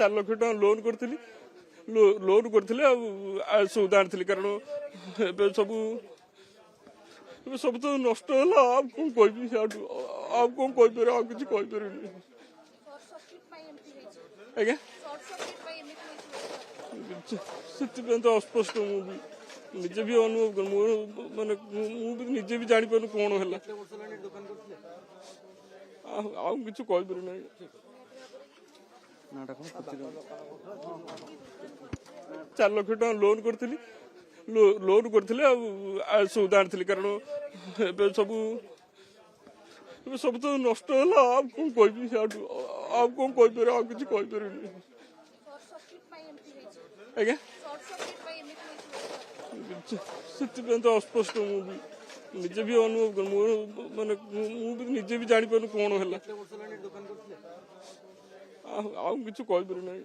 4 ଲକ୍ଷ ଟଙ୍କା ଲୋନ୍ କରିଥିଲି। ଲୋନ୍ କରିଥିଲେ ଆଉ ସଉଦା ଆଣିଥିଲି କାରଣ ଏବେ ସବୁ ତ ନଷ୍ଟ ହେଲା। ଆଉ କ'ଣ କହିବି, ଆଉ କ'ଣ କହିପାରିବି, ଆଉ କିଛି କହିପାରିବିନି ଆଜ୍ଞା। ସେଥିପାଇଁ ତ ଅସ୍ପଷ୍ଟ, ମୁଁ ବି ନିଜେ ବି ଅନୁଭବ କରୁ, ମୋର ମାନେ ମୁଁ ବି ନିଜେ ବି ଜାଣିପାରୁନି କ'ଣ ହେଲା। ଆଉ କିଛି କହିପାରିବି ନାହିଁ। 4 ଲକ୍ଷ ଟଙ୍କା ଲୋନ୍ କରିଥିଲି। ଲୋନ୍ କରିଥିଲେ ଆଉ ସଉଦା ଆଣିଥିଲି କାରଣ ଏବେ ସବୁ ତ ନଷ୍ଟ ହେଲା। ଆଉ କ'ଣ କହିବି, ଆଉ କ'ଣ କହିପାରିବି, ଆଉ କିଛି କହିପାରିବିନି ଆଜ୍ଞା। ସେଥିପାଇଁ ତ ଅସ୍ପଷ୍ଟ, ମୁଁ ବି ନିଜେ ବି ଅନୁଭବ କରୁ, ମୋର ମାନେ ମୁଁ ବି ନିଜେ ବି ଜାଣିପାରୁନି କ'ଣ ହେଲା। ଆଉ କିଛି କହିପାରିବି ନାହିଁ।